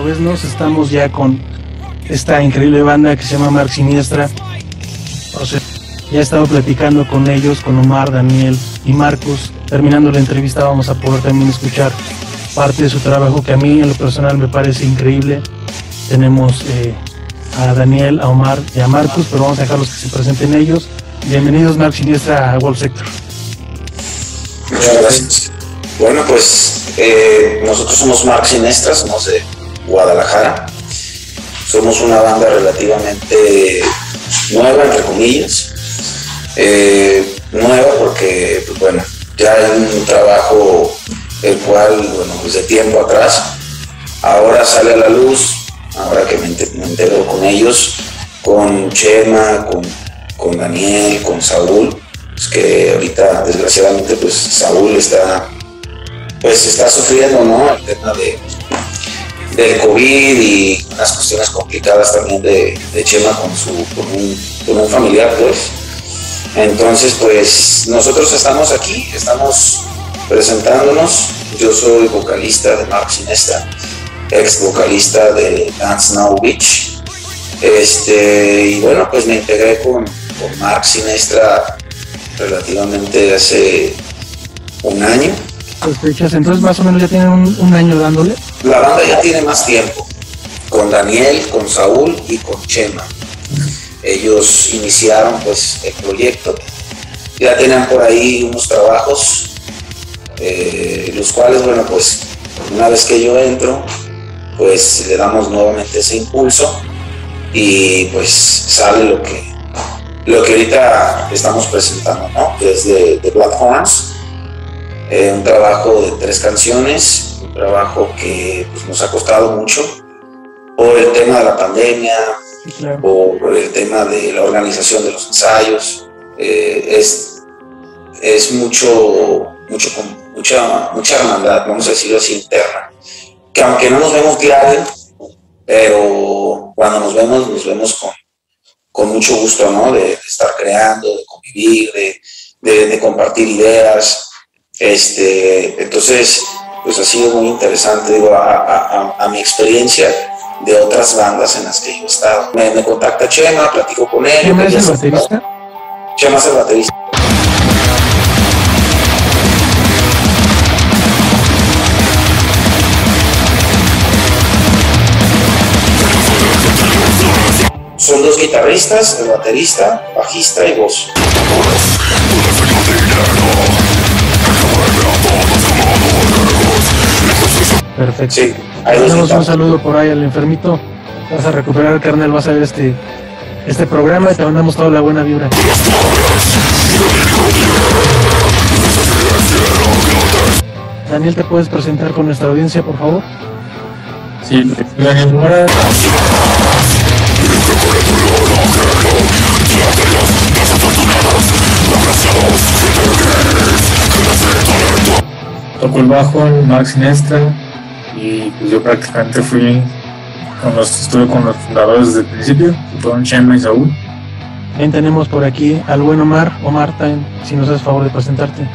Lobesnos. Estamos ya con esta increíble banda que se llama Mark Siniestra. O sea, ya he estado platicando con ellos, con Omar, Daniel y Marcos. Terminando la entrevista vamos a poder también escuchar parte de su trabajo que a mí en lo personal me parece increíble. Tenemos a Daniel, a Omar y a Marcos, pero vamos a dejarlos que se presenten ellos. Bienvenidos Mark Siniestra a Wolf Sector. Muchas gracias. Bueno, pues nosotros somos Mark Siniestra, somos de Guadalajara. Somos una banda relativamente nueva, entre comillas. Nueva porque, pues bueno, ya hay un trabajo el cual, bueno, desde tiempo atrás, ahora sale a la luz, ahora que me integro con ellos, con Chema, con Daniel, con Saúl, pues que ahorita desgraciadamente pues Saúl está sufriendo, ¿no? El tema del COVID y unas cuestiones complicadas también de Chema con un familiar, pues. Entonces, pues nosotros estamos aquí, estamos presentándonos. Yo soy vocalista de Mark Siniestra, ex vocalista de Dance Now Beach. Y bueno, pues me integré con Mark Siniestra relativamente hace un año. Entonces más o menos ya tienen un año dándole. La banda ya tiene más tiempo, con Daniel, con Saúl y con Chema. Ellos iniciaron pues el proyecto, ya tenían por ahí unos trabajos, los cuales, bueno, pues una vez que yo entro, pues le damos nuevamente ese impulso y pues sale lo que ahorita estamos presentando, ¿no? Que es de Black Horns, un trabajo de 3 canciones, un trabajo que pues, nos ha costado mucho por el tema de la pandemia, claro, por el tema de la organización de los ensayos. Es mucha hermandad, vamos a decirlo así, interna, que aunque no nos vemos diario, pero cuando nos vemos con mucho gusto, ¿no? De estar creando, de convivir, de compartir ideas. Entonces, pues ha sido muy interesante, digo, a mi experiencia de otras bandas en las que yo he estado. Me contacta Chema, platico con él. ¿Chema es el baterista? Chema es el baterista. Son 2 guitarristas, el baterista, bajista y voz. Perfecto. Sí, damos un saludo por ahí al enfermito. Vas a recuperar, carnal, vas a ver este programa y te mandamos toda la buena vibra. Daniel, ¿te puedes presentar con nuestra audiencia, por favor? Sí, Daniel Mora. Toco el bajo en Mark Siniestra y pues yo prácticamente estuve con los fundadores desde el principio, que fueron Chema y Saúl. También tenemos por aquí al buen Omar. Omar, también, si nos haces favor de presentarte.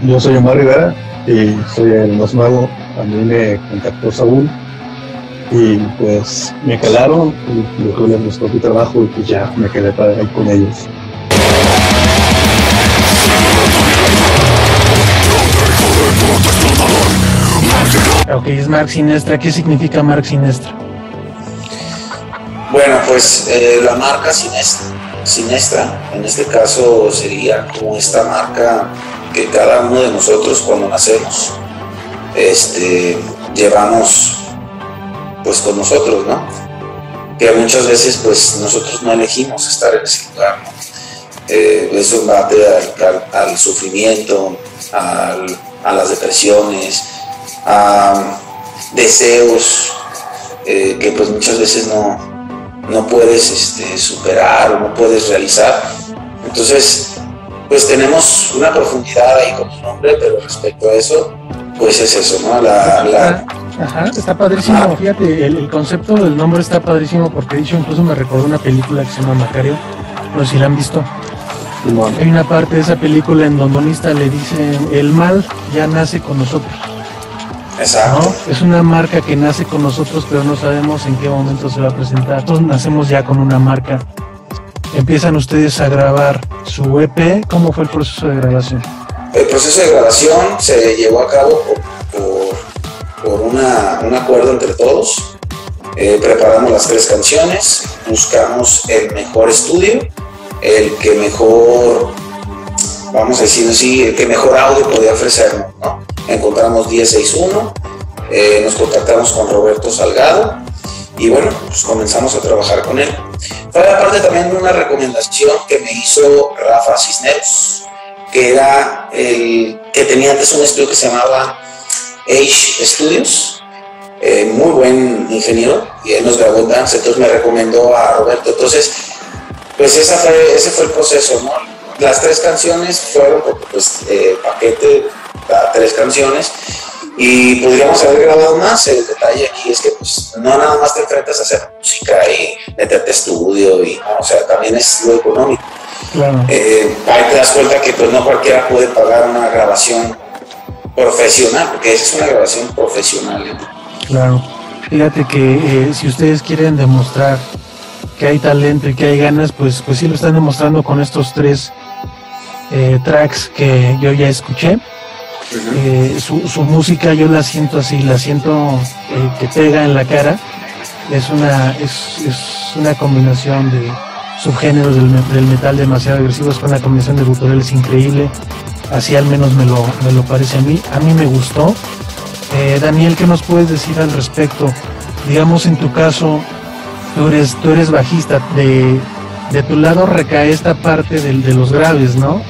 Yo soy Omar Rivera y soy el más nuevo. A mí me contactó Saúl y pues me calaron y yo les gustó mi trabajo y pues ya me quedé para ir con ellos. Ok, es Mark Siniestra. ¿Qué significa Mark Siniestra? Bueno, pues la marca Siniestra, en este caso sería como esta marca que cada uno de nosotros cuando nacemos llevamos pues con nosotros, ¿no? Que muchas veces pues nosotros no elegimos estar en ese lugar, ¿no? Eso embate al sufrimiento, a las depresiones, a deseos que pues muchas veces no puedes superar o no puedes realizar. Entonces pues tenemos una profundidad ahí con su nombre, pero respecto a eso pues es eso, ¿no? Ajá, está padrísimo. Fíjate, el concepto del nombre está padrísimo porque de hecho incluso me recordó una película que se llama Macario, no sé si la han visto. Hay una parte de esa película en donde le dicen el mal ya nace con nosotros. Exacto. ¿no? Es una marca que nace con nosotros, pero no sabemos en qué momento se va a presentar. Nosotros nacemos ya con una marca. Empiezan ustedes a grabar su EP. ¿Cómo fue el proceso de grabación? El proceso de grabación se llevó a cabo por un acuerdo entre todos. Preparamos las 3 canciones, buscamos el mejor estudio, el que mejor, vamos a decirlo así, el que mejor audio podía ofrecernos, ¿no? Encontramos 1061, nos contactamos con Roberto Salgado y bueno, pues comenzamos a trabajar con él. Fue aparte también una recomendación que me hizo Rafa Cisneros, que era el que tenía antes un estudio que se llamaba Age Studios. Muy buen ingeniero, y él nos grabó en Dance, entonces me recomendó a Roberto. Entonces, pues ese fue el proceso, ¿no? Las 3 canciones fueron, pues, paquete, 3 canciones, y podríamos haber grabado más. El detalle aquí es que, pues, no nada más te enfrentas a hacer música y meterte estudio, y, no, o sea, también es lo económico. Claro. Ahí te das cuenta que, pues, no cualquiera puede pagar una grabación profesional, porque esa es una grabación profesional, ¿no? Claro, fíjate que si ustedes quieren demostrar que hay talento y que hay ganas, pues sí lo están demostrando con estos 3 tracks que yo ya escuché. Su música yo la siento así, la siento que pega en la cara. Es una combinación de subgéneros del metal demasiado agresivos, con una combinación de guturales increíble. Así al menos me lo parece a mí. A mí me gustó. Daniel, ¿qué nos puedes decir al respecto? Digamos, en tu caso, tú eres bajista, de tu lado recae esta parte de los graves, ¿no?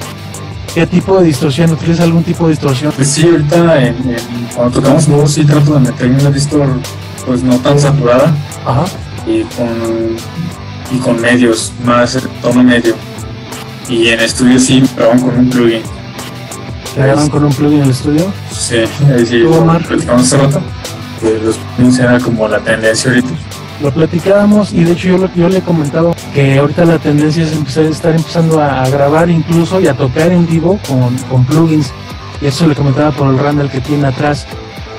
¿Qué tipo de distorsión? ¿Utilizas algún tipo de distorsión? Pues sí, ahorita cuando tocamos voz sí trato de meter una distor pues no tan saturada. Ajá. Y con medios, más tono medio. Y en estudio sí graban con un plugin. ¿Graban con un plugin en el estudio? Sí, ahí sí, ¿Tú, Omar? platicamos hace rato. Los plugins era como la tendencia ahorita. Lo platicábamos, y de hecho yo le he comentado que ahorita la tendencia es estar empezando a grabar incluso y a tocar en vivo con plugins, y eso le comentaba por el Randall que tiene atrás,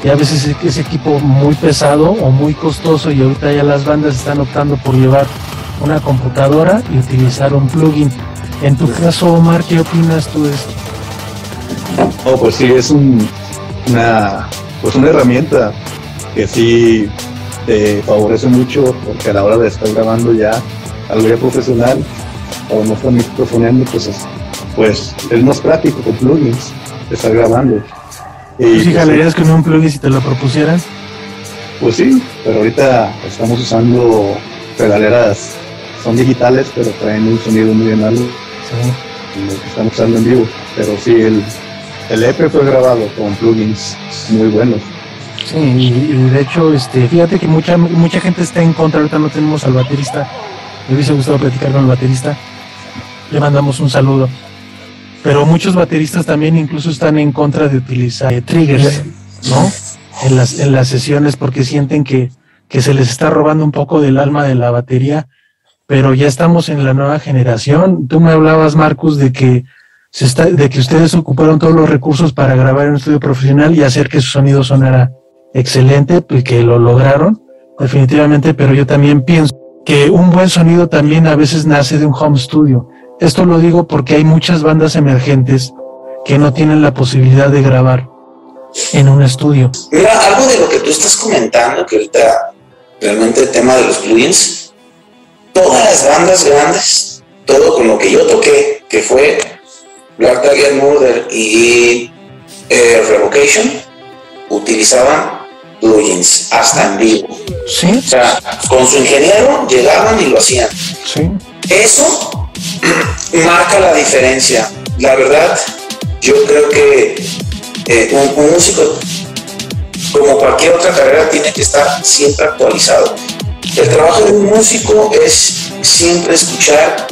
y a veces es equipo muy pesado o muy costoso, y ahorita ya las bandas están optando por llevar una computadora y utilizar un plugin. En tu caso, Omar, ¿qué opinas tú de esto? Oh, pues sí, es una herramienta que sí te favorece mucho, porque a la hora de estar grabando ya algo ya profesional o no estar microfoneando, pues es más práctico con plugins estar grabando. ¿Tú sí jalarías con un plugin si te lo propusieran? Pues sí, pero ahorita estamos usando pedaleras, son digitales, pero traen un sonido muy análogo. Sí. Lo que estamos usando en vivo, pero sí, el EP fue grabado con plugins muy buenos. Sí, y de hecho, fíjate que mucha gente está en contra. Ahorita no tenemos al baterista. Me hubiese gustado platicar con el baterista. Le mandamos un saludo. Pero muchos bateristas también incluso están en contra de utilizar triggers, ¿no? En las sesiones, porque sienten que se les está robando un poco del alma de la batería. Pero ya estamos en la nueva generación. Tú me hablabas, Marcus, de que ustedes ocuparon todos los recursos para grabar en un estudio profesional y hacer que su sonido sonara excelente, pues que lo lograron definitivamente, pero yo también pienso que un buen sonido también a veces nace de un home studio. Esto lo digo porque hay muchas bandas emergentes que no tienen la posibilidad de grabar en un estudio. Mira, algo de lo que tú estás comentando, que ahorita realmente el tema de los plugins, todas las bandas grandes, todo con lo que yo toqué, que fue Black Dahlia Murder y Revocation, utilizaban plugins hasta en vivo. Sí. O sea, con su ingeniero llegaban y lo hacían. Sí. Eso marca la diferencia. La verdad, yo creo que un músico, como cualquier otra carrera, tiene que estar siempre actualizado. El trabajo de un músico es siempre escuchar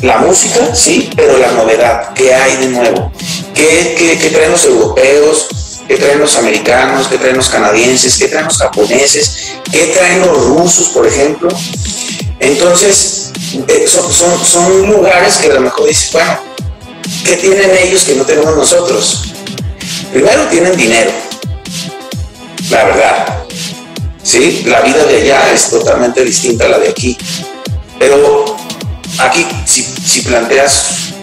la música, sí, pero la novedad, ¿qué hay de nuevo? ¿Qué traen los europeos? ¿Qué traen los americanos? ¿Qué traen los canadienses? ¿Qué traen los japoneses? ¿Qué traen los rusos, por ejemplo? Entonces, son lugares que a lo mejor dices, bueno, ¿qué tienen ellos que no tenemos nosotros? Primero tienen dinero, la verdad. Sí, la vida de allá es totalmente distinta a la de aquí. Pero aquí, si planteas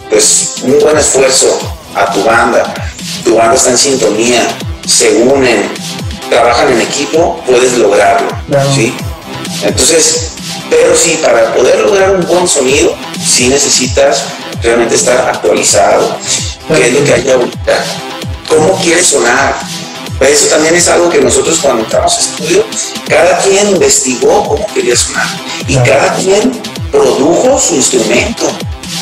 pues un buen esfuerzo a tu banda está en sintonía, se unen, trabajan en equipo, puedes lograrlo, claro. ¿Sí? Entonces, pero sí, para poder lograr un buen sonido, sí necesitas realmente estar actualizado. ¿Qué es lo que hay ahorita? ¿Cómo quieres sonar? Eso también es algo que nosotros cuando entramos a estudio, cada quien investigó cómo quería sonar y cada quien produjo su instrumento,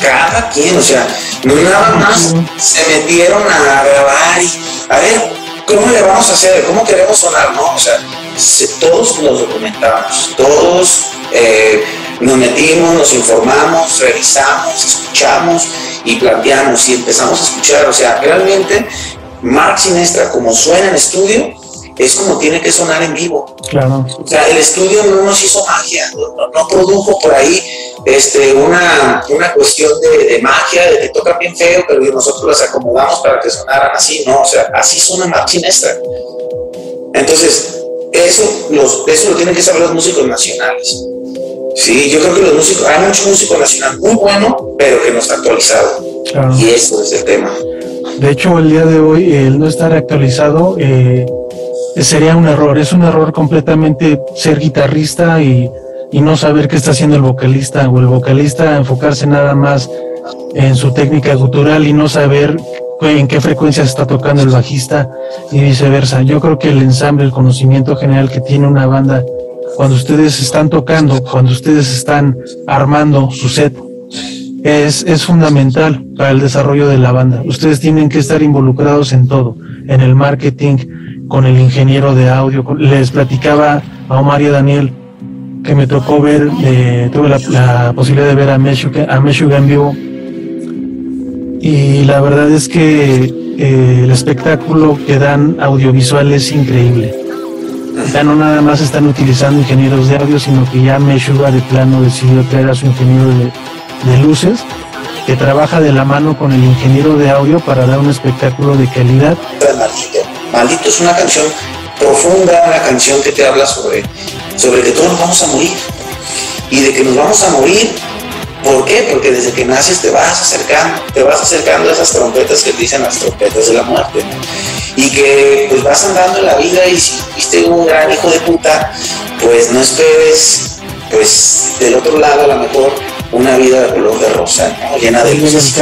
cada quien, o sea, no nada más se metieron a grabar y a ver, ¿cómo le vamos a hacer? ¿Cómo queremos sonar? No, o sea, todos nos documentamos, todos nos metimos, nos informamos, revisamos, escuchamos y planteamos y empezamos a escuchar, o sea, realmente Mark Sinestra, como suena en estudio, es como tiene que sonar en vivo. Claro. O sea, el estudio no nos hizo magia, no produjo por ahí una cuestión de magia, de que tocan bien feo, pero nosotros las acomodamos para que sonaran así, ¿no? O sea, así suena Mark Sinestra. Entonces, eso lo tienen que saber los músicos nacionales. Sí, yo creo que hay mucho músico nacional muy bueno, pero que no está actualizado. Claro. Y eso es el tema. De hecho, el día de hoy, el no estar actualizado sería un error. Es un error completamente ser guitarrista y no saber qué está haciendo el vocalista, o el vocalista enfocarse nada más en su técnica gutural y no saber en qué frecuencia se está tocando el bajista y viceversa. Yo creo que el ensamble, el conocimiento general que tiene una banda, cuando ustedes están tocando, cuando ustedes están armando su set, es fundamental para el desarrollo de la banda. Ustedes tienen que estar involucrados en todo, en el marketing, con el ingeniero de audio. Les platicaba a Omar y a Daniel que me tocó ver, tuve la posibilidad de ver a Meshuggah en vivo, y la verdad es que el espectáculo que dan audiovisual es increíble. Ya no nada más están utilizando ingenieros de audio, sino que ya Meshuggah de plano decidió traer a su ingeniero de luces, que trabaja de la mano con el ingeniero de audio para dar un espectáculo de calidad. Maldito es una canción profunda, una canción que te habla sobre que todos nos vamos a morir, y de que nos vamos a morir. ¿Por qué? Porque desde que naces te vas acercando a esas trompetas que dicen las trompetas de la muerte, ¿no? Y que pues vas andando en la vida, y si fuiste un gran hijo de puta, pues no esperes pues del otro lado a lo mejor una vida de color de rosa, ¿no? Llena de luces.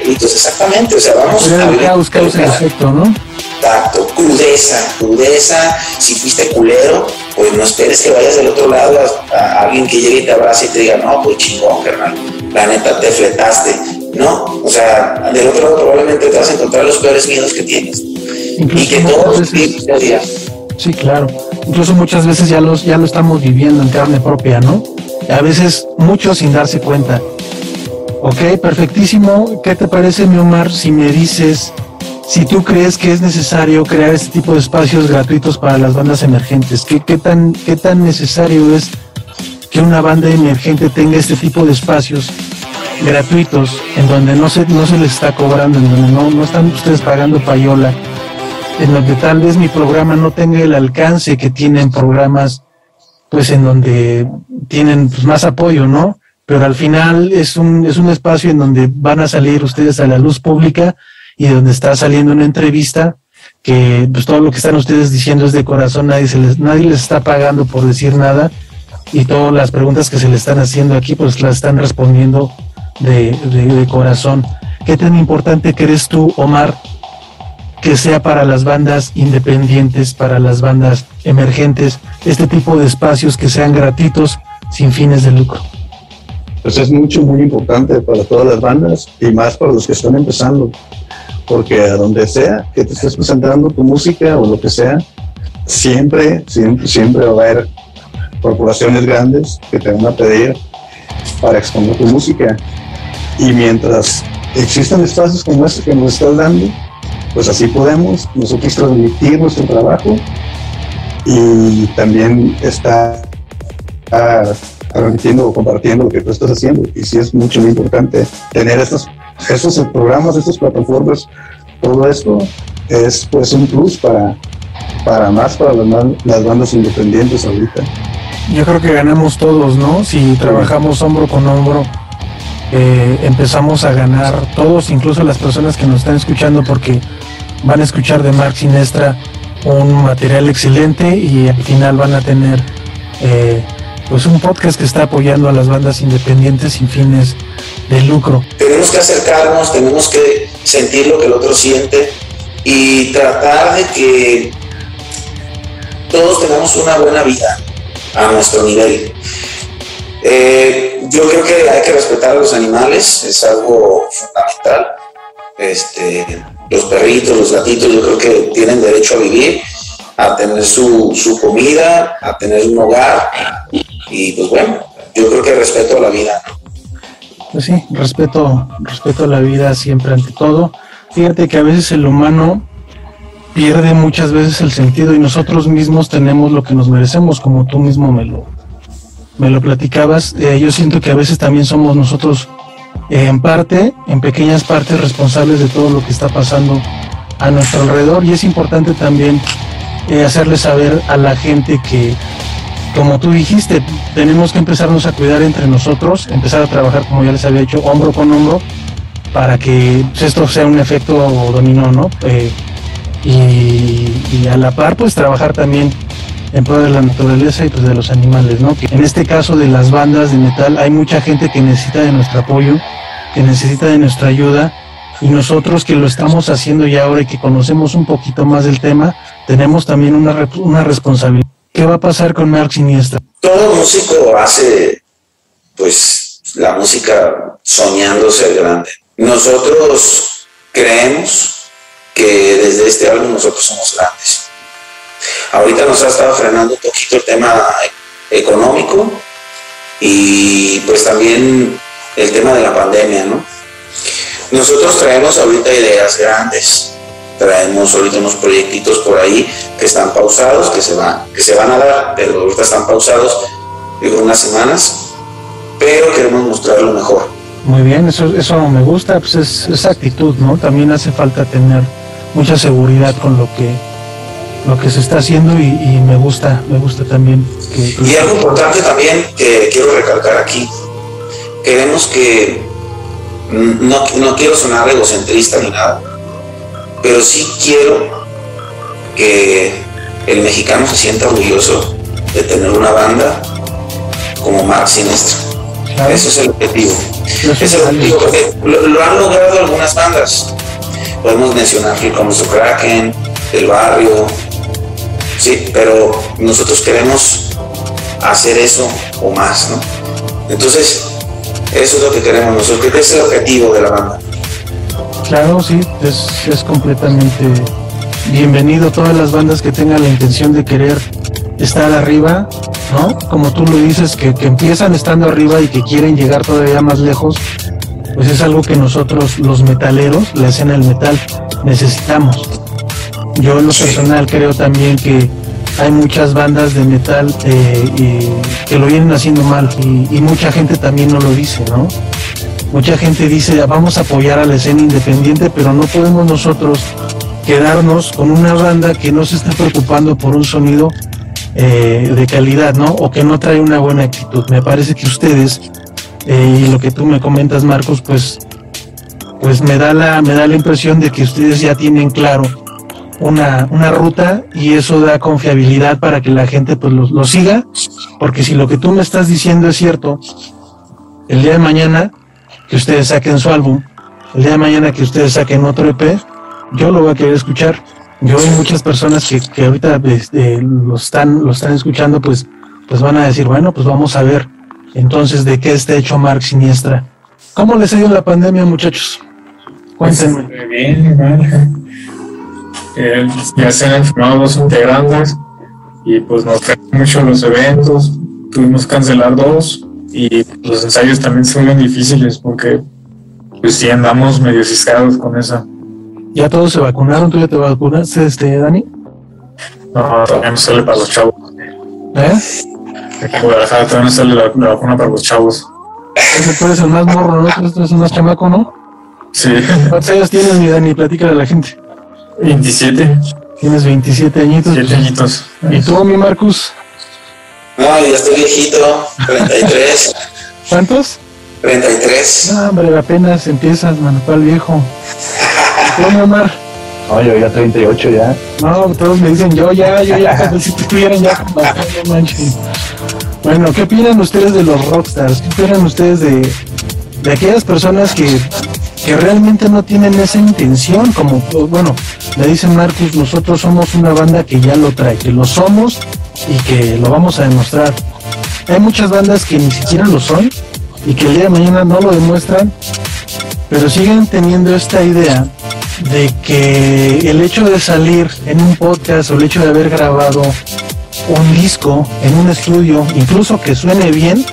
Entonces, exactamente, o sea, vamos a buscar ese efecto, ¿no? Exacto, crudeza, si fuiste culero, pues no esperes que vayas del otro lado a alguien que llegue y te abrace y te diga, no, pues chingón, carnal, la neta te fletaste, ¿no? O sea, del otro lado probablemente te vas a encontrar los peores miedos que tienes. Incluso y que todos viven. Sí, claro. Incluso muchas veces ya lo estamos viviendo en carne propia, ¿no? A veces mucho sin darse cuenta. Ok, perfectísimo. ¿Qué te parece, mi Omar, si me dices si tú crees que es necesario crear este tipo de espacios gratuitos para las bandas emergentes? ¿Qué tan necesario es que una banda emergente tenga este tipo de espacios gratuitos en donde no se les está cobrando, en donde no están ustedes pagando payola, en donde tal vez mi programa no tenga el alcance que tienen programas pues en donde tienen pues más apoyo, ¿no? Pero al final es un espacio en donde van a salir ustedes a la luz pública y donde está saliendo una entrevista que pues todo lo que están ustedes diciendo es de corazón, nadie les está pagando por decir nada, y todas las preguntas que se le están haciendo aquí pues las están respondiendo de corazón. ¿Qué tan importante crees tú, Omar, que sea para las bandas independientes, para las bandas emergentes, este tipo de espacios que sean gratuitos sin fines de lucro? Pues es muy importante para todas las bandas y más para los que están empezando, porque a donde sea que te estés presentando tu música o lo que sea, siempre va a haber corporaciones grandes que te van a pedir para exponer tu música, y mientras existan espacios como este que nos estás dando, pues así podemos nosotros transmitir nuestro trabajo y también estar transmitiendo o compartiendo lo que tú estás haciendo. Y sí es muy importante tener estos programas, estas plataformas. Todo esto es pues un plus para para las bandas independientes ahorita. Yo creo que ganamos todos, ¿no? Si trabajamos hombro con hombro, empezamos a ganar todos, incluso las personas que nos están escuchando, porque van a escuchar de Mark Siniestra un material excelente y al final van a tener pues un podcast que está apoyando a las bandas independientes sin fines de lucro. Tenemos que acercarnos, tenemos que sentir lo que el otro siente y tratar de que todos tengamos una buena vida a nuestro nivel. Yo creo que hay que respetar a los animales, es algo fundamental. Los perritos, los gatitos, yo creo que tienen derecho a vivir, a tener su comida, a tener un hogar, y pues bueno, yo creo que respeto a la vida. Pues sí, respeto a la vida siempre ante todo. Fíjate que a veces el humano pierde muchas veces el sentido y nosotros mismos tenemos lo que nos merecemos, como tú mismo me lo platicabas. Yo siento que a veces también somos nosotros en pequeñas partes responsables de todo lo que está pasando a nuestro alrededor, y es importante también hacerle saber a la gente que, como tú dijiste, tenemos que empezarnos a cuidar entre nosotros, empezar a trabajar, como ya les había dicho, hombro con hombro, para que pues, esto sea un efecto dominó, ¿no? Y a la par, pues trabajar también en pro de la naturaleza y pues de los animales, ¿no? Que en este caso de las bandas de metal hay mucha gente que necesita de nuestro apoyo, que necesita de nuestra ayuda, y nosotros que lo estamos haciendo ya ahora y que conocemos un poquito más del tema, tenemos también una responsabilidad. ¿Qué va a pasar con Mark Siniestra? Todo músico hace pues la música soñando ser grande. Nosotros creemos que desde este álbum nosotros somos grandes. Ahorita nos ha estado frenando un poquito el tema económico y pues también el tema de la pandemia, ¿no? Nosotros traemos ahorita ideas grandes, traemos ahorita unos proyectitos por ahí que están pausados, que se van a dar, pero ahorita están pausados por unas semanas, pero queremos mostrar lo mejor. Muy bien, eso me gusta, pues es actitud, ¿no? También hace falta tener mucha seguridad con lo que se está haciendo y me gusta también que... Y algo importante también que quiero recalcar aquí, queremos que, no quiero sonar egocentrista ni nada, pero sí quiero que el mexicano se sienta orgulloso de tener una banda como Mark Siniestra. Claro. Eso es el objetivo. Porque lo han logrado algunas bandas. Podemos mencionar Here Comes the Kraken, El Barrio, sí, pero nosotros queremos hacer eso o más, ¿no? Entonces, eso es lo que queremos nosotros, que es el objetivo de la banda. Claro, sí, es completamente bienvenido todas las bandas que tengan la intención de querer estar arriba, ¿no? Como tú lo dices, que empiezan estando arriba y que quieren llegar todavía más lejos, pues es algo que nosotros los metaleros, la escena del metal, necesitamos. Yo en lo personal creo también que hay muchas bandas de metal que lo vienen haciendo mal y mucha gente también no lo dice, ¿no? Mucha gente dice, vamos a apoyar a la escena independiente, pero no podemos nosotros quedarnos con una banda que no se está preocupando por un sonido de calidad, ¿no? O que no trae una buena actitud. Me parece que ustedes, y lo que tú me comentas, Marcos, pues me da la impresión de que ustedes ya tienen claro una ruta, y eso da confiabilidad para que la gente pues lo siga, porque si lo que tú me estás diciendo es cierto, el día de mañana que ustedes saquen su álbum, el día de mañana que ustedes saquen otro EP, yo lo voy a querer escuchar. Yo hay muchas personas que ahorita lo están escuchando, pues van a decir, bueno, pues vamos a ver entonces de qué está hecho Mark Siniestra. ¿Cómo les ha ido la pandemia, muchachos? Cuéntenme. Muy bien, igual. Ya se han enfermado los integrantes y pues nos frenan mucho los eventos, tuvimos que cancelar 2 y los ensayos también son muy difíciles porque pues sí andamos medio ciscados con eso. ¿Ya todos se vacunaron? ¿Tú ya te vacunaste, Dani? No, todavía no sale para los chavos. Aquí en Guadalajara todavía no sale la vacuna para los chavos. Tú eres el más morro, ¿no? Tú eres el más chamaco, ¿no? Sí. ¿Cuántos años tienes, mi Dani? Platícale a la gente. 27. Tienes 27 añitos. 7 añitos. ¿Y tú, mi Marcus? No, ya estoy viejito, 33. ¿Cuántos? 33. No, hombre, apenas empiezas, mano, ¿cuál viejo? ¿Y tú, mi Omar? No, yo ya 38 ya. No, todos me dicen yo ya, como si estuvieran ya con bastante manchen. Bueno, ¿qué opinan ustedes de los rockstars? ¿Qué opinan ustedes de aquellas personas que realmente no tienen esa intención? Como, bueno, le dicen Marcus, nosotros somos una banda que ya lo trae, que lo somos y que lo vamos a demostrar. Hay muchas bandas que ni siquiera lo son y que el día de mañana no lo demuestran, pero siguen teniendo esta idea de que el hecho de salir en un podcast o el hecho de haber grabado un disco en un estudio, incluso que suene bien,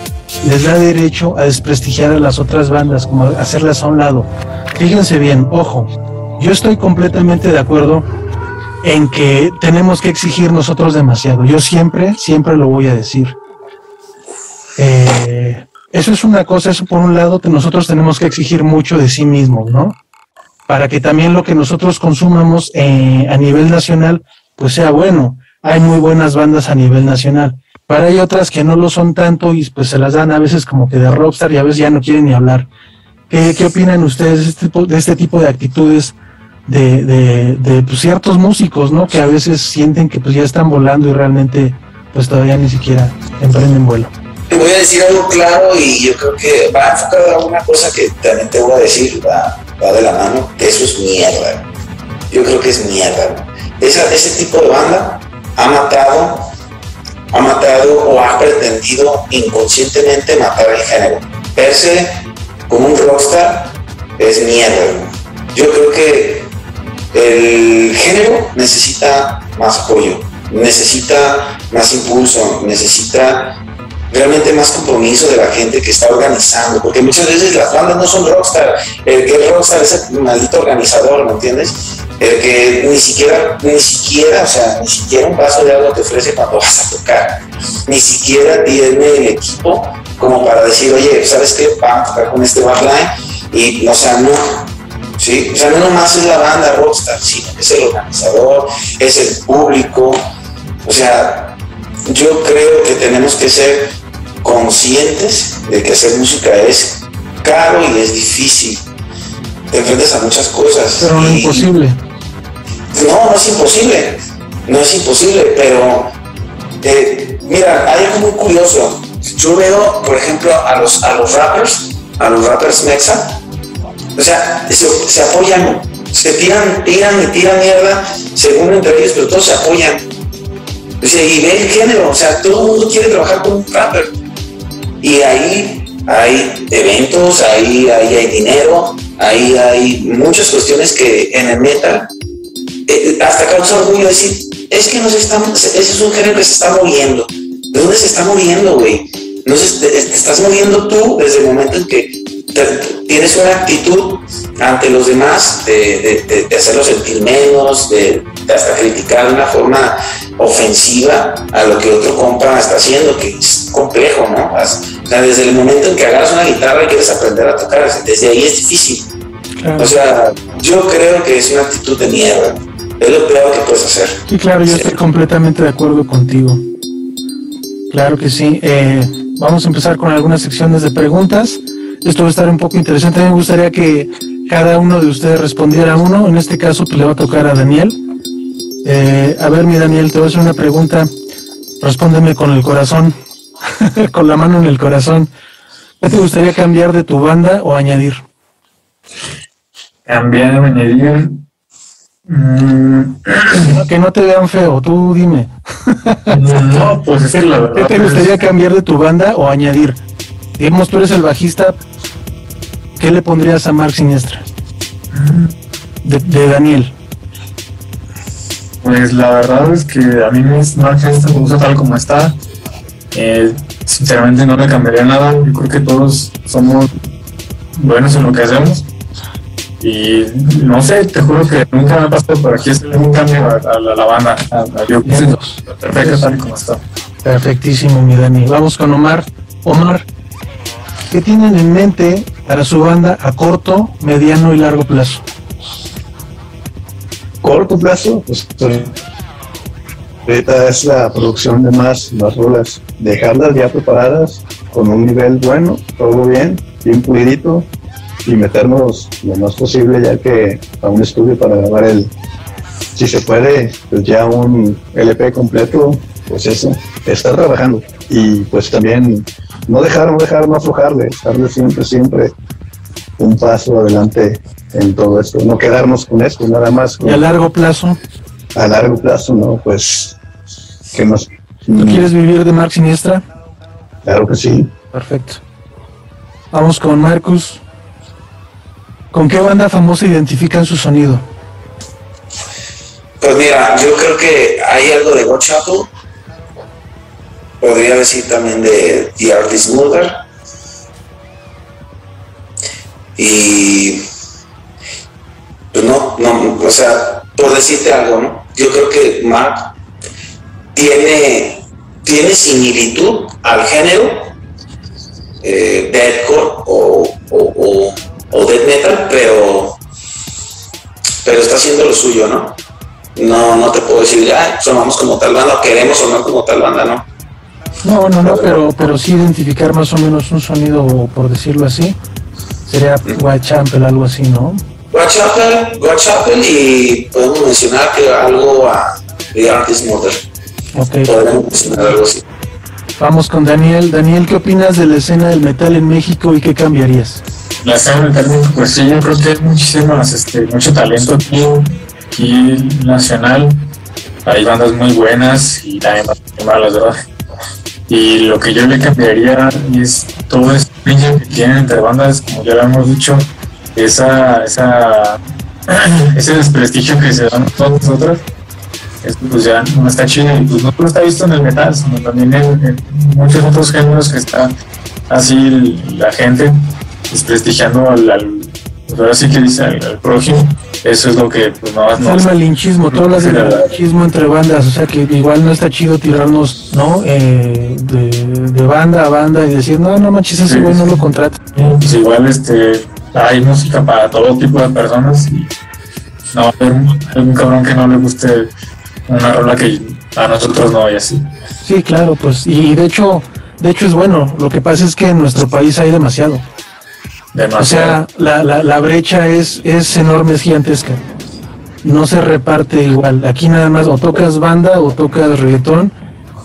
les da derecho a desprestigiar a las otras bandas, como a hacerlas a un lado. Fíjense bien, ojo, yo estoy completamente de acuerdo en que tenemos que exigir nosotros demasiado. Yo siempre lo voy a decir. Eso es una cosa, eso por un lado, que nosotros tenemos que exigir mucho de sí mismos, ¿no? Para que también lo que nosotros consumamos a nivel nacional, pues sea bueno. Hay muy buenas bandas a nivel nacional. Pero hay otras que no lo son tanto y pues se las dan a veces como que de rockstar y a veces ya no quieren ni hablar. ¿Qué opinan ustedes de este tipo de actitudes de pues, ciertos músicos, ¿no? Que a veces sienten que pues ya están volando y realmente pues todavía ni siquiera emprenden vuelo. Te voy a decir algo claro y yo creo que va enfocado a una cosa que también te voy a decir, va de la mano, que eso es mierda. Yo creo que es mierda. Ese tipo de banda ha matado o ha pretendido inconscientemente matar el género. Per se, como un rockstar, es mierda. Yo creo que el género necesita más apoyo, necesita más impulso, necesita realmente más compromiso de la gente que está organizando, porque muchas veces las bandas no son rockstar. El que es rockstar es el maldito organizador, ¿me entiendes? El que ni siquiera un vaso de agua te ofrece cuando vas a tocar, ni siquiera tiene el equipo como para decir, oye, ¿sabes qué? Vamos a tocar con este backline, y, o sea, no, ¿sí? O sea, no nomás es la banda rockstar, sino que es el organizador, es el público. O sea, yo creo que tenemos que ser conscientes de que hacer música es caro y es difícil. Te enfrentas a muchas cosas. Pero no es imposible. No es imposible, pero mira, hay algo muy curioso. Yo veo, por ejemplo, a los rappers mexa, o sea, se apoyan, se tiran mierda, según entre ellos, pero todos se apoyan. O sea, y ve el género, o sea, todo el mundo quiere trabajar con un rapper. Y ahí hay eventos, ahí hay dinero, ahí hay muchas cuestiones que en el metal hasta causa orgullo decir, es que ese es un género que se está moviendo. ¿De dónde se está moviendo, güey? No te estás moviendo tú desde el momento en que tienes una actitud ante los demás de hacerlos sentir menos, de hasta criticar de una forma ofensiva a lo que otro compa está haciendo, que es complejo, ¿no? O sea, desde el momento en que agarras una guitarra y quieres aprender a tocar, desde ahí es difícil. Claro. O sea, yo creo que es una actitud de mierda. Es lo peor que puedes hacer. Sí, claro, yo estoy completamente de acuerdo contigo. Claro que sí. Vamos a empezar con algunas secciones de preguntas. Esto va a estar un poco interesante. Me gustaría que cada uno de ustedes respondiera uno. En este caso, pues le va a tocar a Daniel. A ver, mi Daniel, te voy a hacer una pregunta. Respóndeme con el corazón, con la mano en el corazón. ¿Qué te gustaría cambiar de tu banda o añadir? Cambiar o añadir. Que no te vean feo, tú dime. No, pues es la verdad. ¿Qué te gustaría cambiar de tu banda o añadir? Digamos, tú eres el bajista, ¿qué le pondrías a Mark Siniestra? De Daniel. Pues la verdad es que a mí Mark Siniestra me gusta tal como está. Sinceramente no le cambiaría nada. Yo creo que todos somos buenos en lo que hacemos. Y no sé, te juro que nunca me ha pasado por aquí hacer un cambio a la banda. Yo pienso perfecto tal como está. Perfectísimo, mi Dani. Vamos con Omar. Omar, ¿qué tienen en mente para su banda a corto, mediano y largo plazo? Corto plazo, pues Ahorita es la producción de más rolas, dejarlas ya preparadas con un nivel bueno, todo bien pulidito, y meternos lo más posible ya que a un estudio para grabar si se puede, pues ya un LP completo, pues eso, estar trabajando y pues también no aflojarle, estarle siempre un paso adelante en todo esto, no quedarnos con esto nada más. ¿Y a largo plazo? A largo plazo, no, pues que nos... ¿Tú quieres vivir de Mark Siniestra? Claro que sí. Perfecto. Vamos con Marcus. ¿Con qué banda famosa identifican su sonido? Pues mira, yo creo que hay algo de Godchapel. Podría decir también de The Artist Mother. Y pues no, o sea, por decirte algo, ¿no? Yo creo que Mark tiene similitud al género deathcore o death metal, pero está haciendo lo suyo, ¿no? No te puedo decir, sonamos como tal banda, o queremos sonar como tal banda, ¿no? No, pero sí identificar más o menos un sonido, por decirlo así, sería Whitechapel, algo así, ¿no? Whitechapel, y podemos mencionar que algo a The Artist Mother. Okay. Podemos mencionar algo así. Vamos con Daniel. Daniel, ¿qué opinas de la escena del metal en México y qué cambiarías? La escena del metal en México, pues sí, yo creo que hay mucho talento aquí nacional. Hay bandas muy buenas y también muy malas, ¿verdad? Y lo que yo le cambiaría es todo ese pinche que tienen entre bandas, como ya lo hemos dicho, ese desprestigio que se dan todas nosotras. Esto pues ya no está chido, y pues no solo está visto en el metal, sino también en muchos otros géneros que está así la gente desprestigiando ahora sí que dice al prójimo. Eso es lo que pues no el malinchismo, todo lo del malinchismo entre bandas, o sea que igual no está chido tirarnos, ¿no? De banda a banda y decir, no manches, ese güey no lo contrata. Pues igual hay música para todo tipo de personas y no va a haber algún cabrón que no le guste una rola que a nosotros no, y así. Sí, claro, pues, y de hecho es bueno. Lo que pasa es que en nuestro país hay demasiado. O sea, la brecha es enorme, es gigantesca. No se reparte igual. Aquí nada más o tocas banda o tocas reggaetón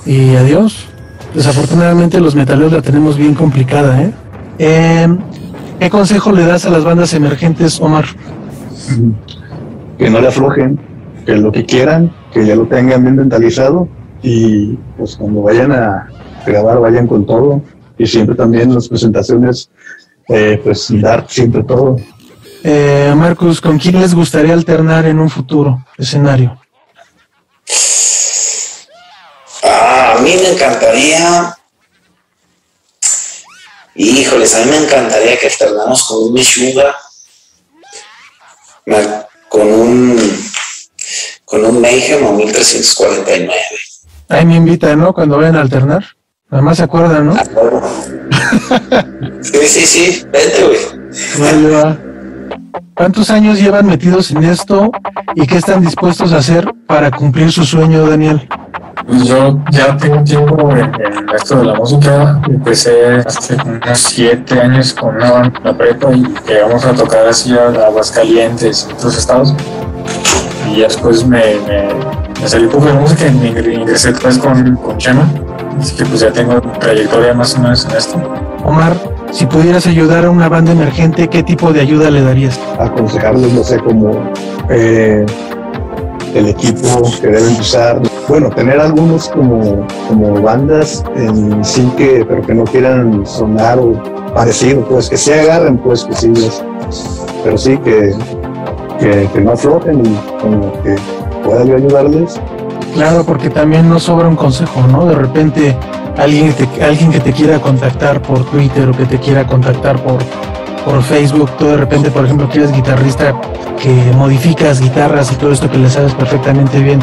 y adiós. Desafortunadamente los metaleros la tenemos bien complicada, ¿eh? ¿Qué consejo le das a las bandas emergentes, Omar? Que no le aflojen, que lo que quieran, que ya lo tengan bien mentalizado, y pues cuando vayan a grabar vayan con todo, y siempre también en las presentaciones pues dar siempre todo. Marcus, ¿con quién les gustaría alternar en un futuro escenario? A mí me encantaría, híjoles, a mí me encantaría que alternamos con un Meshuggah, con un Mayhem o 1349. Ahí me invitan, ¿no? Cuando vayan a alternar. Además se acuerdan, ¿no? Sí, vente, güey. Vale, va. ¿Cuántos años llevan metidos en esto y qué están dispuestos a hacer para cumplir su sueño, Daniel? Pues yo ya tengo tiempo en esto de la música. Empecé hace unos 7 años con una banda en la prepa y llegamos a tocar así a Aguascalientes y otros estados. Y después me salí un poco de música y me ingresé pues con Chema. Así que pues ya tengo trayectoria más o menos en esto. Omar, si pudieras ayudar a una banda emergente, ¿qué tipo de ayuda le darías? Aconsejarles, no sé, como el equipo que deben usar. Bueno, tener algunos como bandas en sí pero que no quieran sonar o parecido, pues que se agarren, pues que sí, pero sí que no aflojen y como que pueda yo ayudarles. Claro, porque también nos sobra un consejo, ¿no? De repente alguien que te quiera contactar por Twitter o que te quiera contactar por Facebook, tú de repente, por ejemplo, que eres guitarrista, que modificas guitarras y todo esto que le sabes perfectamente bien,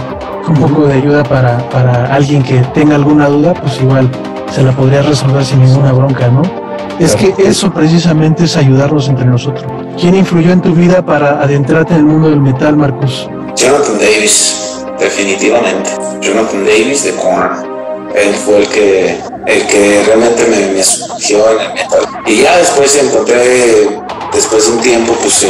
un poco de ayuda para alguien que tenga alguna duda, pues igual se la podría resolver sin ninguna bronca, ¿no? Es que eso precisamente es ayudarnos entre nosotros. ¿Quién influyó en tu vida para adentrarte en el mundo del metal, Marcus? Jonathan Davis. definitivamente. Jonathan Davis de Korn. Él fue el que realmente me sumergió en el metal. Y ya después encontré, después de un tiempo, pues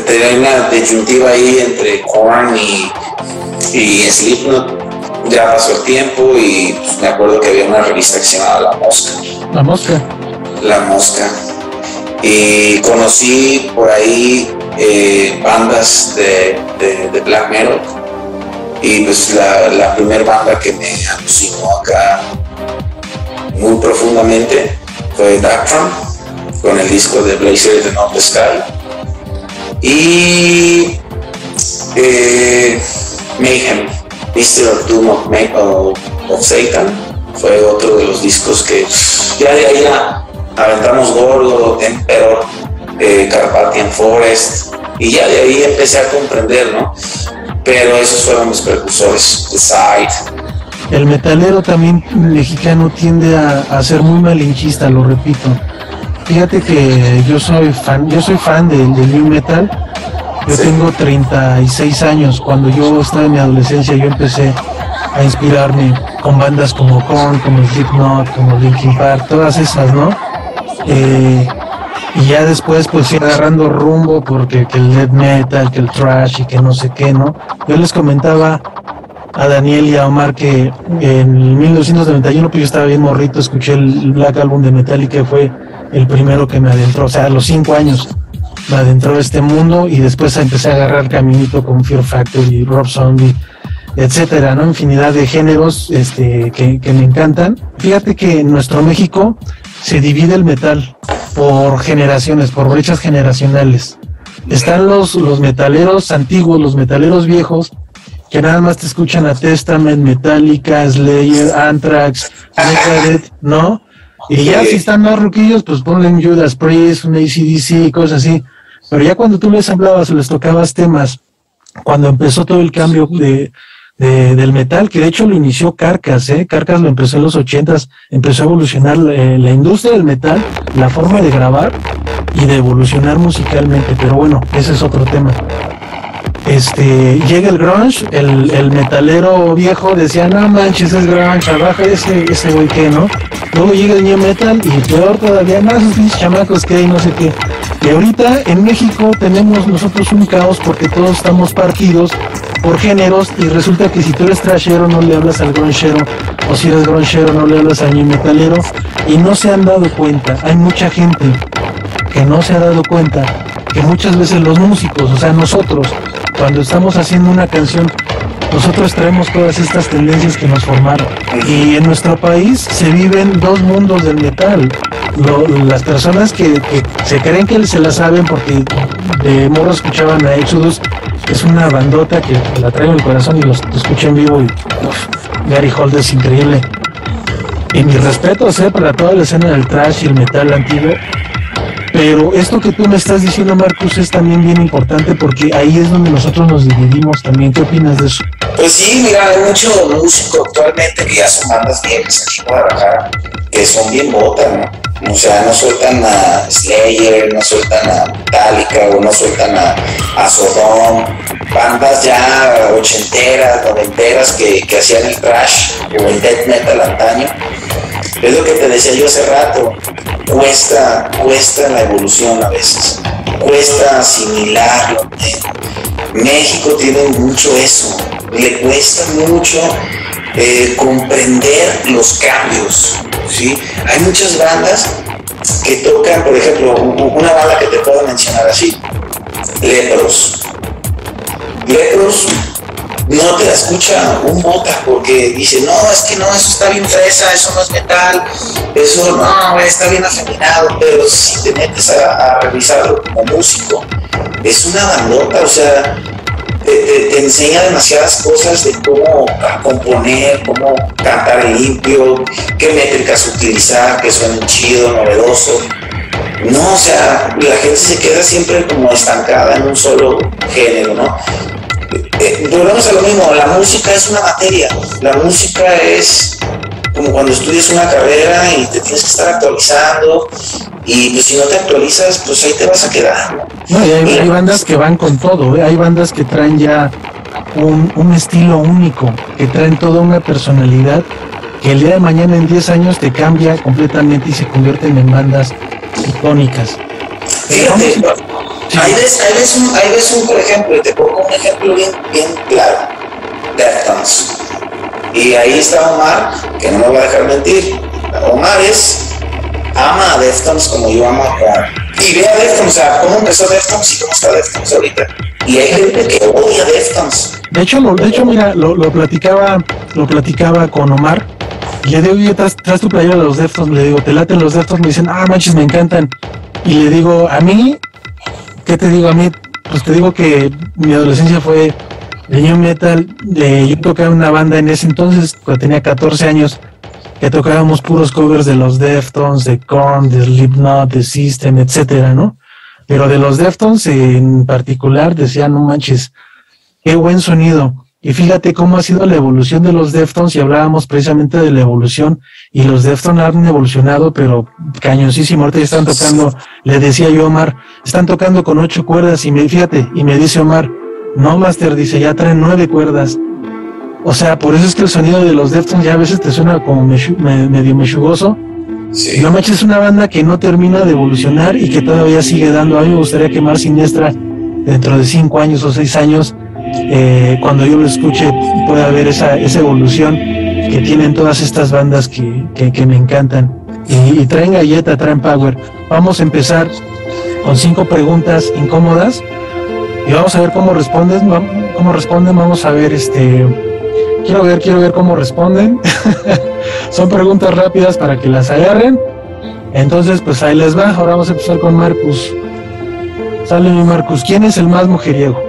tenía una disyuntiva ahí entre Korn y Slipknot. Ya pasó el tiempo y pues, me acuerdo que había una revista que se llamaba La Mosca. La Mosca. La Mosca. Y conocí por ahí bandas de black metal. Y pues la primera banda que me alucinó acá muy profundamente fue Darkthrone, con el disco de Blazer in the North Sky. Y Mayhem, Mystery of Doom of Satan, fue otro de los discos que ya de ahí aventamos Gordo, Emperor, Carpathian Forest, y ya de ahí empecé a comprender, ¿no? Pero esos fueron mis precursores, The Side. El metalero también mexicano tiende a ser muy malinchista, lo repito. Fíjate que yo soy fan del new metal. Yo tengo 36 años. Cuando yo estaba en mi adolescencia, yo empecé a inspirarme con bandas como Korn, como Slipknot, como Linkin Park, todas esas, ¿no? Y ya después pues fui agarrando rumbo porque que el death metal, que el thrash y que no sé qué, ¿no? Yo les comentaba a Daniel y a Omar que en 1991 pues yo estaba bien morrito, escuché el Black Album de Metallica, fue el primero que me adentró, o sea, a los 5 años me adentró a este mundo y después empecé a agarrar caminito con Fear Factory, Rob Zombie, etcétera, ¿no? Infinidad de géneros que me encantan. Fíjate que en nuestro México se divide el metal por generaciones, por brechas generacionales. Están los metaleros antiguos, los metaleros viejos, que nada más te escuchan a Testament, Metallica, Slayer, Anthrax, Megadeth, ¿no? Y ya si están más ruquillos, pues ponen Judas Priest, un AC/DC, cosas así. Pero ya cuando tú les hablabas o les tocabas temas, cuando empezó todo el cambio del metal, que de hecho lo inició Carcass, Carcass lo empezó en los 80s, empezó a evolucionar la industria del metal, la forma de grabar y de evolucionar musicalmente, pero bueno, ese es otro tema. Llega el grunge, el metalero viejo decía, no manches, es grunge, abajo ese güey que, ¿no? Luego llega el new metal y peor todavía, más esos chamacos que hay, no sé qué. Y ahorita en México tenemos nosotros un caos porque todos estamos partidos por géneros y resulta que si tú eres trashero no le hablas al grunchero, o si eres grunchero no le hablas al new metalero, y no se han dado cuenta, hay mucha gente que no se ha dado cuenta que muchas veces los músicos, o sea nosotros, cuando estamos haciendo una canción, nosotros traemos todas estas tendencias que nos formaron. Y en nuestro país se viven dos mundos del metal. Las personas que se creen que se la saben porque de morro escuchaban a Exodus, es una bandota que la traigo en el corazón y los escucho en vivo y Gary Holt es increíble. Y mis respetos para toda la escena del thrash y el metal antiguo. Pero esto que tú me estás diciendo, Marcus, es también bien importante porque ahí es donde nosotros nos dividimos también. ¿Qué opinas de eso? Pues sí, mira, hay mucho músico actualmente que ya son bandas viejas aquí en Guadalajara, que son bien botas, ¿no? O sea, no sueltan a Slayer, no sueltan a Metallica o no sueltan a Sodom, bandas ya ochenteras, noventeras que hacían el thrash o el death metal antaño. Es lo que te decía yo hace rato, cuesta la evolución a veces, cuesta asimilarlo. México tiene mucho eso, le cuesta mucho comprender los cambios, ¿sí? Hay muchas bandas que tocan, por ejemplo, una banda que te puedo mencionar así, Leprous no te la escucha un mota porque dice, no, es que no, eso está bien fresa, eso no es metal, eso no, está bien afeminado, pero si te metes a revisarlo como músico, es una bandota, o sea, te enseña demasiadas cosas de cómo componer, cómo cantar limpio, qué métricas utilizar, que suenen chido, novedoso. No, o sea, la gente se queda siempre como estancada en un solo género, ¿no? Volvemos a lo mismo, la música es una materia, la música es como cuando estudias una carrera y te tienes que estar actualizando y pues si no te actualizas, pues ahí te vas a quedar. No, y hay bandas que van con todo, hay bandas que traen ya un estilo único, que traen toda una personalidad que el día de mañana en 10 años te cambia completamente y se convierten en bandas icónicas. Fíjate, ahí ves un, por ejemplo, te pongo un ejemplo bien claro, Deftones. Y ahí está Omar, que no me va a dejar mentir. Omar ama a Deftones como yo amo a Omar. Y ve a Deftones, o sea, cómo empezó Deftones y cómo está Deftones ahorita. Y hay gente que odia Deftones. De hecho, mira, lo platicaba con Omar. Y le digo, oye, tras tu playera de los Deftones, le digo, ¿te laten los Deftones? Me dicen, manches, me encantan. Y le digo, a mí, ¿qué te digo? A mí, pues te digo que mi adolescencia fue de new metal. Yo tocaba una banda en ese entonces, cuando tenía 14 años, que tocábamos puros covers de los Deftones, de Korn, de Slipknot, de System, etcétera, ¿no? Pero de los Deftones en particular decía, no manches, qué buen sonido. Y fíjate cómo ha sido la evolución de los Deftones, y hablábamos precisamente de la evolución, y los Deftones han evolucionado, pero cañoncísimo. Ahorita ya están tocando, le decía yo a Omar, están tocando con 8 cuerdas, y me dice Omar, no, Master, dice, ya traen 9 cuerdas. O sea, por eso es que el sonido de los Deftones ya a veces te suena como medio mechugoso. Sí. No manches, es una banda que no termina de evolucionar y que todavía sigue dando. A mí me gustaría que Mar Siniestra, dentro de 5 años o 6 años, cuando yo lo escuche, pueda ver esa evolución que tienen todas estas bandas que me encantan. Y traen galleta, traen power. Vamos a empezar con 5 preguntas incómodas y vamos a ver cómo responden. Vamos a ver, quiero ver cómo responden. Son preguntas rápidas para que las agarren. Entonces, pues ahí les va. Ahora vamos a empezar con Marcus. Sale mi Marcus. ¿Quién es el más mujeriego?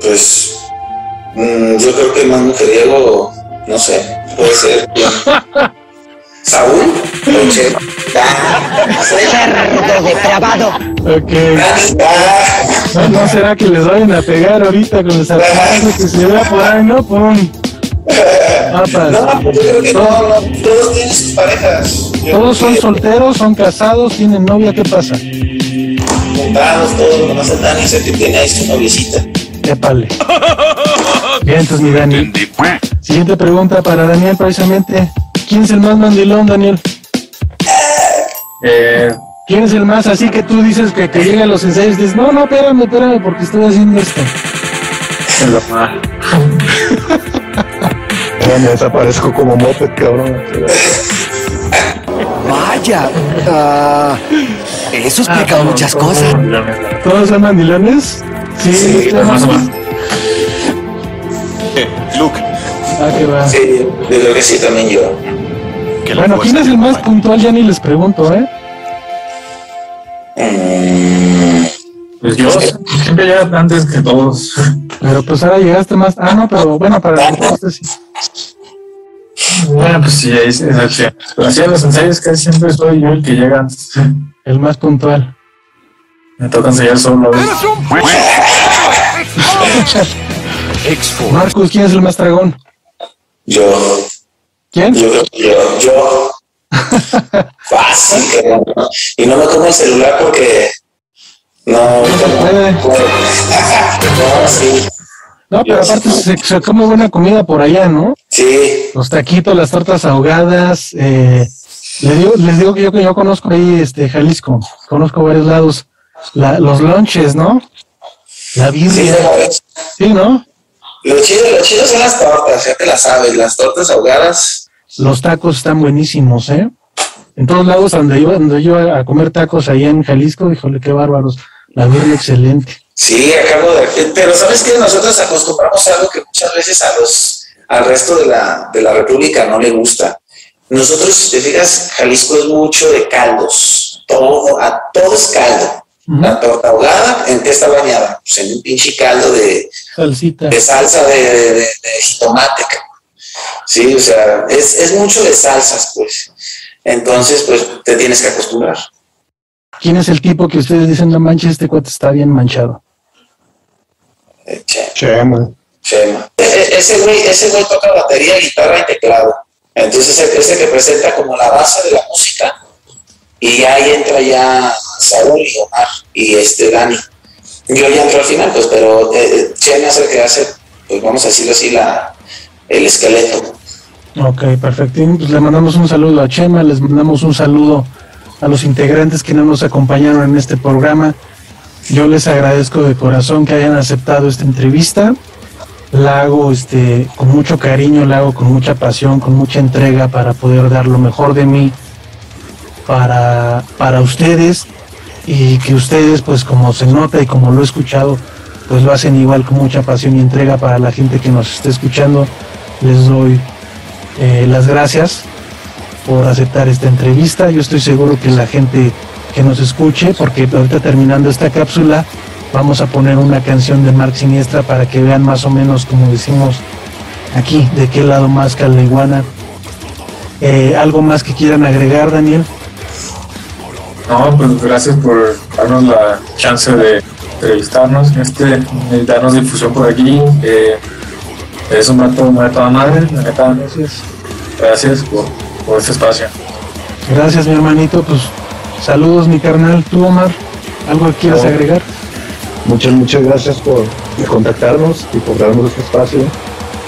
Pues yo creo que el más mujeriego, no sé, puede ser Saúl o Chema. Cerdo depravado. Ok. ¿No será que les vayan a pegar ahorita con el sarcasmo que se vea por ahí, no? ¡Pum! No, yo creo que no, todos tienen sus parejas. ¿Todos son solteros, son casados, tienen novia? ¿Qué pasa? Juntados, todos, nomás el Dani es el que tiene ahí su noviecita. Épale. Bien, entonces mi Dani. Siguiente pregunta para Daniel, precisamente. ¿Quién es el más mandilón, Daniel? ¿Quién es el más así que tú dices que llega a los ensayos y dices, no, espérame, porque estoy haciendo esto? Me desaparezco como moped, cabrón. Vaya, eso explica muchas cosas. ¿Todos son mandilones? Sí, más o menos. Luke, qué va. Sí, yo creo que sí, también yo. que la Bueno, fuerza ¿quién es el te más acompañe. puntual? Ya ni les pregunto, ¿eh? Pues yo siempre llego antes que todos. Pero pues ahora llegaste más. No, pero bueno, para la respuesta sí. Bueno, pues sí, ahí es excepción. Pero así en los ensayos casi siempre soy yo el que llega antes. El más puntual. Me toca ensayar solo. Marcus, ¿quién es el más dragón? Yo ¿Quién? yo. Fácil, cabrón. Y no me como el celular porque no se puede. No, sí. No, pero aparte se come buena comida por allá, ¿no? Sí, Los taquitos, las tortas ahogadas. Les digo que yo conozco ahí Jalisco. Conozco varios lados. Los lonches, ¿no? La sí, birria. Sí, ¿no? Lo chido son las tortas, ya te las sabes, las tortas ahogadas. Los tacos están buenísimos, ¿eh? En todos lados donde yo a comer tacos allá en Jalisco, híjole, qué bárbaros. La birria excelente. Sí, acabo de... Pero ¿sabes qué? Nosotros acostumbramos a algo que muchas veces al resto de la República no le gusta. Nosotros, si te fijas, Jalisco es mucho de caldos. Todo es caldo. La torta ahogada, ¿en qué está bañada? Pues en un pinche caldo de Salsita. salsa de jitomate, cabrón. Sí, o sea, es mucho de salsas, pues. Entonces, pues, te tienes que acostumbrar. ¿Quién es el tipo que ustedes dicen, no manches, este cuate está bien manchado? Chema. Ese güey toca batería, guitarra y teclado. Entonces ese que presenta como la base de la música, y ahí entra ya Saúl y Omar y Dani. Yo ya entro al final, pues, pero Chema es el que hace, pues vamos a decirlo así, el esqueleto. Ok, perfecto. Pues le mandamos un saludo a Chema, les mandamos un saludo a los integrantes que no nos acompañaron en este programa. Yo les agradezco de corazón que hayan aceptado esta entrevista. La hago con mucho cariño, la hago con mucha pasión, con mucha entrega para poder dar lo mejor de mí para ustedes, y que ustedes, pues como se nota y como lo he escuchado, pues lo hacen igual con mucha pasión y entrega para la gente que nos esté escuchando. Les doy las gracias por aceptar esta entrevista. Yo estoy seguro que la gente que nos escuche, porque ahorita terminando esta cápsula vamos a poner una canción de Mark Siniestra para que vean más o menos, como decimos aquí, de qué lado más que la iguana. ¿Algo más que quieran agregar, Daniel? No, pues gracias por darnos la chance de entrevistarnos, darnos difusión por aquí. Es un rato de toda madre, la neta. Gracias por este espacio. Gracias, mi hermanito. Pues saludos, mi carnal. ¿Tú, Omar, algo que quieras agregar? Muchas gracias por contactarnos y por darnos este espacio,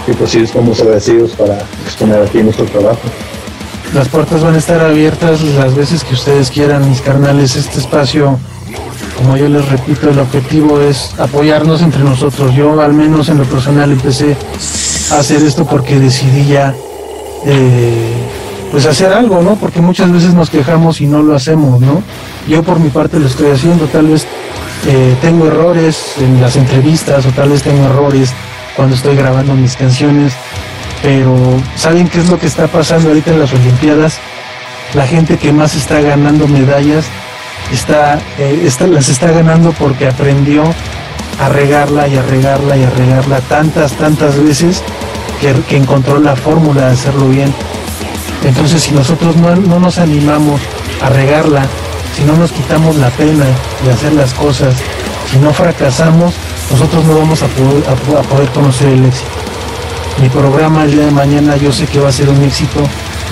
y pues sí, estamos agradecidos para exponer aquí nuestro trabajo. Las puertas van a estar abiertas las veces que ustedes quieran, mis carnales. Este espacio, como yo les repito, el objetivo es apoyarnos entre nosotros. Yo, al menos en lo personal, empecé a hacer esto porque decidí ya pues hacer algo, ¿no? Porque muchas veces nos quejamos y no lo hacemos, ¿no? Yo por mi parte lo estoy haciendo. Tal vez tengo errores en las entrevistas, o tal vez tengo errores cuando estoy grabando mis canciones, pero ¿saben qué es lo que está pasando ahorita en las Olimpiadas? La gente que más está ganando medallas las está ganando porque aprendió a regarla y a regarla y a regarla tantas veces que encontró la fórmula de hacerlo bien. Entonces, si nosotros no nos animamos a regarla, si no nos quitamos la pena de hacer las cosas, si no fracasamos, nosotros no vamos a poder conocer el éxito. Mi programa el día de mañana yo sé que va a ser un éxito,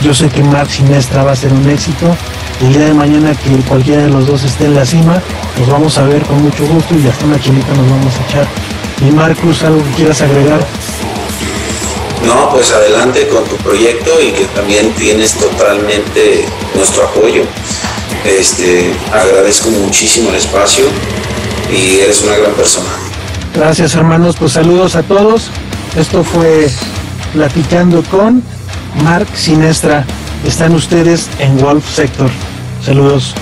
yo sé que Mark Siniestra va a ser un éxito. El día de mañana que cualquiera de los dos esté en la cima, nos vamos a ver con mucho gusto y hasta una chelita nos vamos a echar. Y Marcus, ¿algo que quieras agregar? No, pues adelante con tu proyecto, y que también tienes totalmente nuestro apoyo. Agradezco muchísimo el espacio y eres una gran persona. Gracias, hermanos, pues saludos a todos. Esto fue Platicando con Mark Siniestra. Están ustedes en Wolf Sector. Saludos.